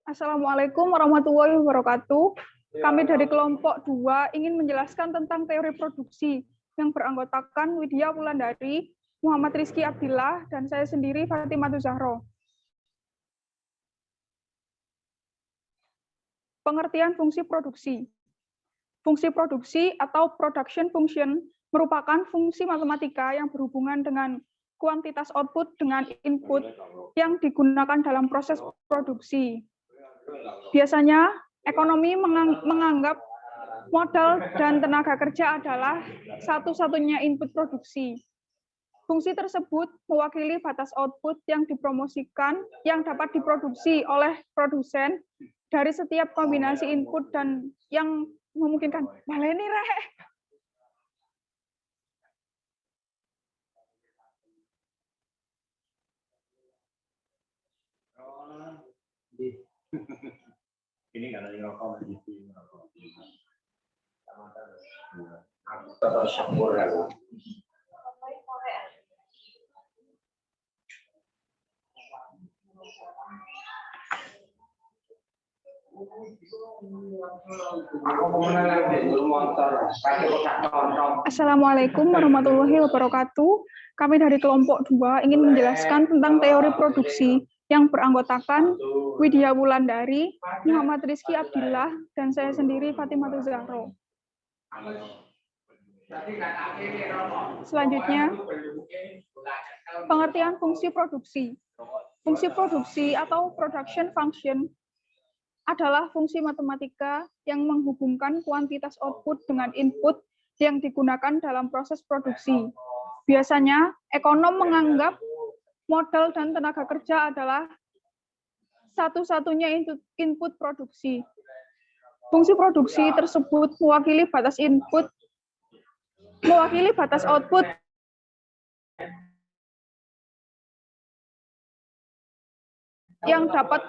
Assalamualaikum warahmatullahi wabarakatuh. Kami dari kelompok 2 ingin menjelaskan tentang teori produksi yang beranggotakan Widya Wulandari, Muhammad Rizky Abdillah, dan saya sendiri Fatimah Zahro. Pengertian fungsi produksi. Fungsi produksi atau production function merupakan fungsi matematika yang berhubungan dengan kuantitas output dengan input yang digunakan dalam proses produksi. Biasanya, ekonomi menganggap modal dan tenaga kerja adalah satu-satunya input produksi. Fungsi tersebut mewakili batas output yang dipromosikan yang dapat diproduksi oleh produsen dari setiap kombinasi input dan yang memungkinkan. Baleni rek. Ini karena di rokok di aku tetap syukur aku. Assalamualaikum warahmatullahi wabarakatuh. Kami dari kelompok 2 ingin menjelaskan tentang teori produksi yang beranggotakan Widya Wulandari, Muhammad Rizky Abdillah, dan saya sendiri Fatimah Zahro. Selanjutnya, pengertian fungsi produksi. Fungsi produksi atau production function adalah fungsi matematika yang menghubungkan kuantitas output dengan input yang digunakan dalam proses produksi. Biasanya, ekonom menganggap modal dan tenaga kerja adalah satu-satunya input produksi. Fungsi produksi tersebut mewakili batas output yang dapat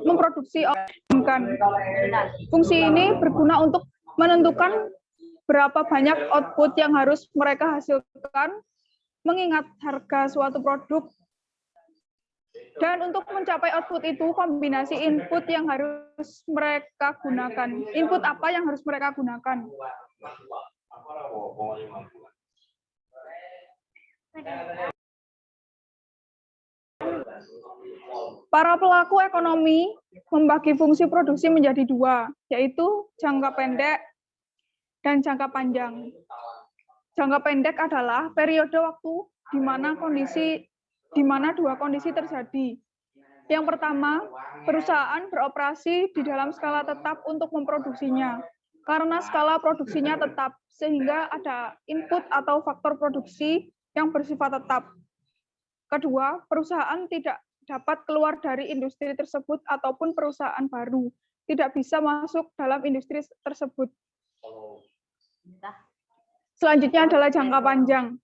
memproduksi organ. Fungsi ini berguna untuk menentukan berapa banyak output yang harus mereka hasilkan, mengingat harga suatu produk. Dan untuk mencapai output itu, kombinasi input yang harus mereka gunakan. Input apa yang harus mereka gunakan? Para pelaku ekonomi membagi fungsi produksi menjadi 2, yaitu jangka pendek dan jangka panjang. Jangka pendek adalah periode waktu di mana dua kondisi terjadi. Yang pertama, perusahaan beroperasi di dalam skala tetap untuk memproduksinya. Karena skala produksinya tetap, sehingga ada input atau faktor produksi yang bersifat tetap. Kedua, perusahaan tidak dapat keluar dari industri tersebut ataupun perusahaan baru tidak bisa masuk dalam industri tersebut. Selanjutnya adalah jangka panjang.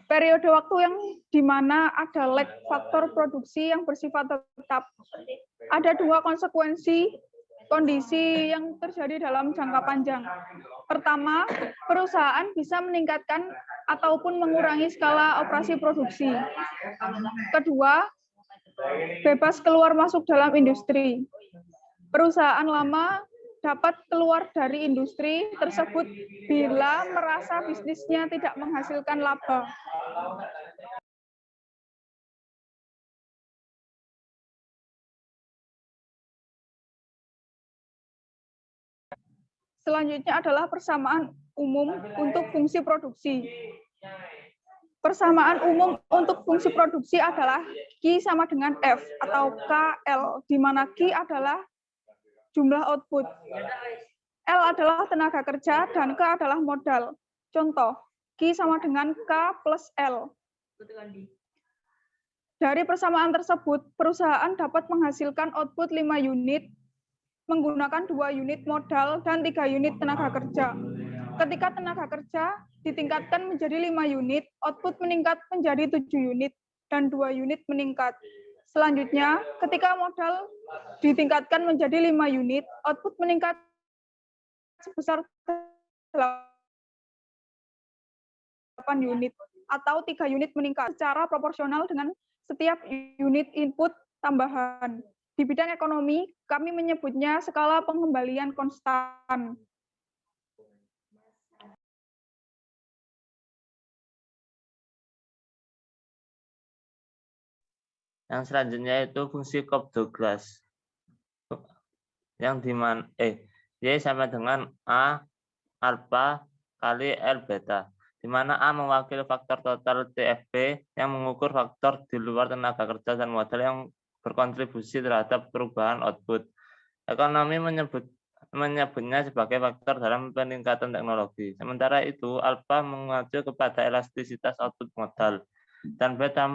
Periode waktu yang di mana ada lag faktor produksi yang bersifat tetap. Ada 2 kondisi yang terjadi dalam jangka panjang. Pertama, perusahaan bisa meningkatkan ataupun mengurangi skala operasi produksi. Kedua, bebas keluar masuk dalam industri. Perusahaan lama dapat keluar dari industri tersebut bila merasa bisnisnya tidak menghasilkan laba. Selanjutnya adalah persamaan umum untuk fungsi produksi. Persamaan umum untuk fungsi produksi adalah Q sama dengan F atau KL, di mana Q adalah jumlah output. L adalah tenaga kerja dan K adalah modal. Contoh, Q sama dengan K plus L. Dari persamaan tersebut, perusahaan dapat menghasilkan output 5 unit, menggunakan 2 unit modal dan 3 unit tenaga kerja. Ketika tenaga kerja ditingkatkan menjadi 5 unit, output meningkat menjadi 7 unit, dan 2 unit meningkat. Selanjutnya, ketika modal ditingkatkan menjadi 5 unit, output meningkat sebesar 8 unit, atau 3 unit meningkat secara proporsional dengan setiap unit input tambahan. Di bidang ekonomi, kami menyebutnya skala pengembalian konstan. Yang selanjutnya itu fungsi Cobb-Douglas. Yang dimana Y sama dengan A alfa kali L beta, di mana A mewakili faktor total TFP yang mengukur faktor di luar tenaga kerja dan modal yang berkontribusi terhadap perubahan output. Ekonomi menyebutnya sebagai faktor dalam peningkatan teknologi. Sementara itu, alfa mengacu kepada elastisitas output modal, dan beta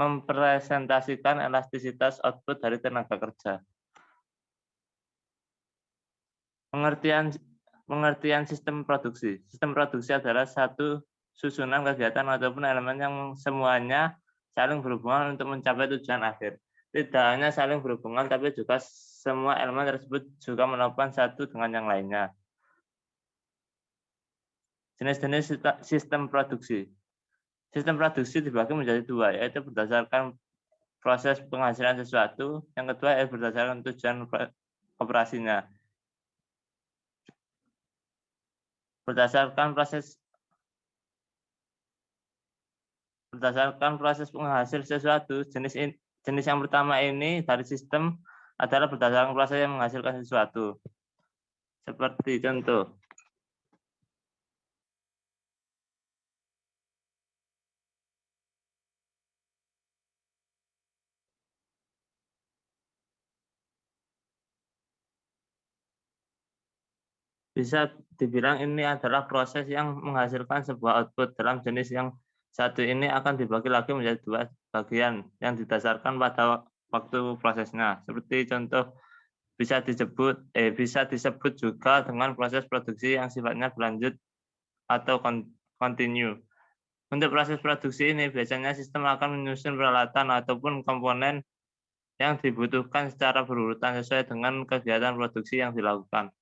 mempresentasikan elastisitas output dari tenaga kerja. Pengertian sistem produksi. Sistem produksi adalah satu susunan kegiatan ataupun elemen yang semuanya saling berhubungan untuk mencapai tujuan akhir. Tidak hanya saling berhubungan, tapi juga semua elemen tersebut juga menopang satu dengan yang lainnya. Jenis-jenis sistem produksi. Sistem produksi dibagi menjadi dua, yaitu berdasarkan proses penghasilan sesuatu, yang kedua yaitu berdasarkan tujuan operasinya. Berdasarkan proses penghasil sesuatu, jenis yang pertama ini dari sistem adalah berdasarkan proses yang menghasilkan sesuatu. Seperti contoh. Bisa dibilang ini adalah proses yang menghasilkan sebuah output. Dalam jenis yang satu ini akan dibagi lagi menjadi dua bagian yang didasarkan pada waktu prosesnya. Seperti contoh bisa disebut juga dengan proses produksi yang sifatnya berlanjut atau continue. Untuk proses produksi ini biasanya sistem akan menyusun peralatan ataupun komponen yang dibutuhkan secara berurutan sesuai dengan kegiatan produksi yang dilakukan.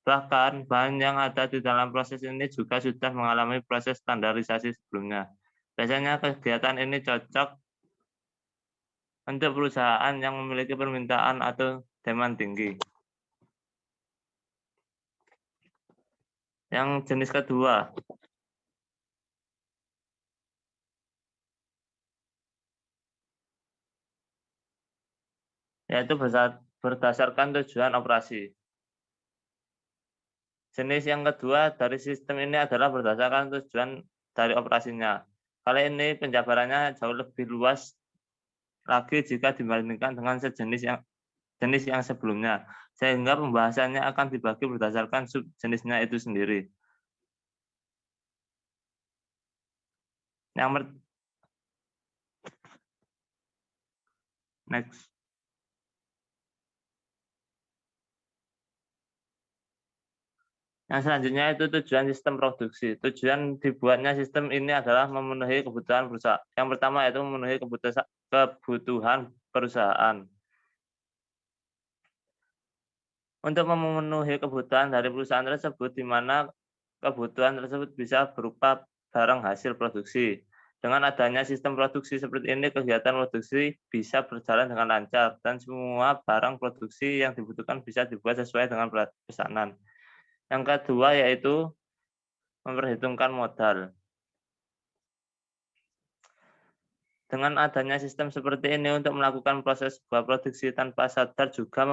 Bahkan, bahan yang ada di dalam proses ini juga sudah mengalami proses standarisasi sebelumnya. Biasanya kegiatan ini cocok untuk perusahaan yang memiliki permintaan atau demand tinggi. Yang jenis kedua, yaitu berdasarkan tujuan operasi. Jenis yang kedua dari sistem ini adalah berdasarkan tujuan dari operasinya. Kali ini penjabarannya jauh lebih luas lagi jika dibandingkan dengan jenis yang sebelumnya, sehingga pembahasannya akan dibagi berdasarkan subjenisnya itu sendiri. Next. Yang selanjutnya itu tujuan sistem produksi. Tujuan dibuatnya sistem ini adalah memenuhi kebutuhan perusahaan. Yang pertama yaitu memenuhi kebutuhan perusahaan. Untuk memenuhi kebutuhan dari perusahaan tersebut, di mana kebutuhan tersebut bisa berupa barang hasil produksi. Dengan adanya sistem produksi seperti ini, kegiatan produksi bisa berjalan dengan lancar dan semua barang produksi yang dibutuhkan bisa dibuat sesuai dengan pesanan. Yang kedua yaitu memperhitungkan modal. Dengan adanya sistem seperti ini untuk melakukan proses sebuah produksi tanpa sadar juga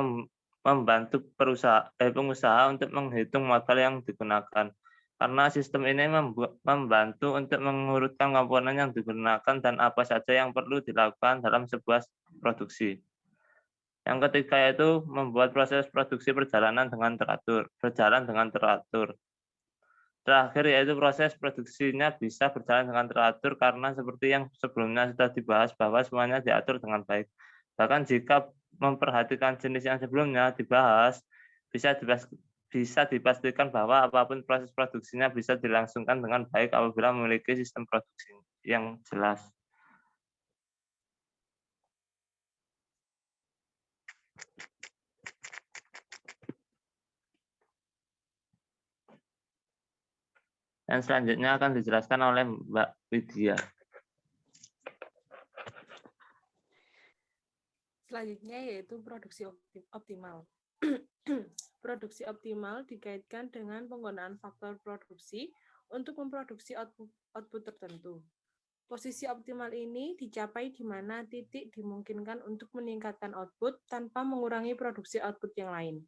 membantu pengusaha untuk menghitung modal yang digunakan. Karena sistem ini membantu untuk mengurutkan komponen yang digunakan dan apa saja yang perlu dilakukan dalam sebuah produksi. Yang ketiga yaitu membuat proses produksi berjalan dengan teratur. Terakhir yaitu proses produksinya bisa berjalan dengan teratur karena seperti yang sebelumnya sudah dibahas bahwa semuanya diatur dengan baik. Bahkan jika memperhatikan jenis yang sebelumnya dibahas, bisa dipastikan bahwa apapun proses produksinya bisa dilangsungkan dengan baik apabila memiliki sistem produksi yang jelas. Yang selanjutnya akan dijelaskan oleh Mbak Widya. Selanjutnya yaitu produksi optimal. Produksi optimal dikaitkan dengan penggunaan faktor produksi untuk memproduksi output tertentu. Posisi optimal ini dicapai di mana titik dimungkinkan untuk meningkatkan output tanpa mengurangi produksi output yang lain.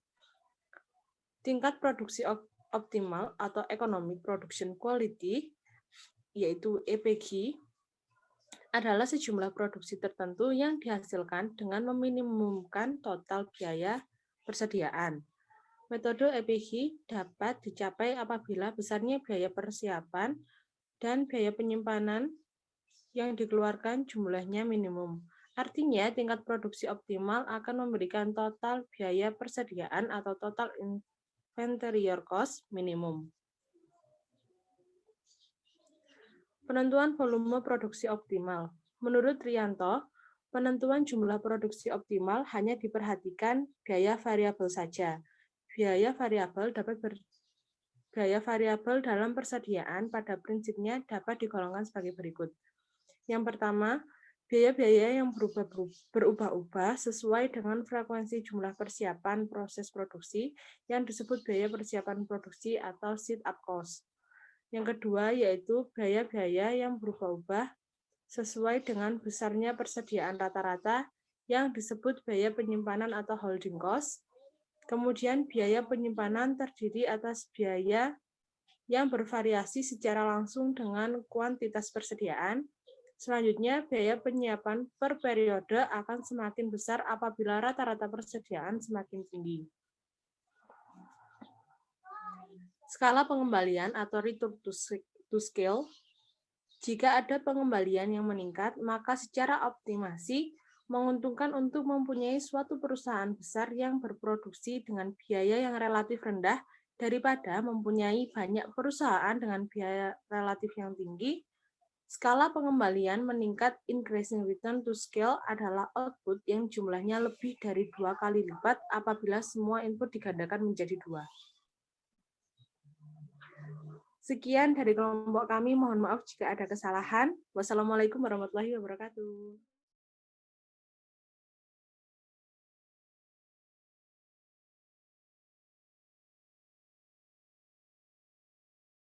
Tingkat produksi optimal atau Economic Production Quality, yaitu EPQ, adalah sejumlah produksi tertentu yang dihasilkan dengan meminimumkan total biaya persediaan. Metode EPQ dapat dicapai apabila besarnya biaya persiapan dan biaya penyimpanan yang dikeluarkan jumlahnya minimum. Artinya, tingkat produksi optimal akan memberikan total biaya persediaan atau total inventorial cost minimum. Penentuan volume produksi optimal. Menurut Rianto, penentuan jumlah produksi optimal hanya diperhatikan biaya variabel saja. Biaya variabel dalam persediaan pada prinsipnya dapat digolongkan sebagai berikut. Yang pertama, biaya-biaya yang berubah-ubah sesuai dengan frekuensi jumlah persiapan proses produksi yang disebut biaya persiapan produksi atau setup cost. Yang kedua yaitu biaya-biaya yang berubah-ubah sesuai dengan besarnya persediaan rata-rata yang disebut biaya penyimpanan atau holding cost. Kemudian biaya penyimpanan terdiri atas biaya yang bervariasi secara langsung dengan kuantitas persediaan. Selanjutnya, biaya penyiapan per periode akan semakin besar apabila rata-rata persediaan semakin tinggi. Skala pengembalian atau return to scale. Jika ada pengembalian yang meningkat, maka secara optimasi menguntungkan untuk mempunyai suatu perusahaan besar yang berproduksi dengan biaya yang relatif rendah daripada mempunyai banyak perusahaan dengan biaya relatif yang tinggi. Skala pengembalian meningkat increasing return to scale adalah output yang jumlahnya lebih dari 2 kali lipat apabila semua input digandakan menjadi 2. Sekian dari kelompok kami, mohon maaf jika ada kesalahan. Wassalamualaikum warahmatullahi wabarakatuh.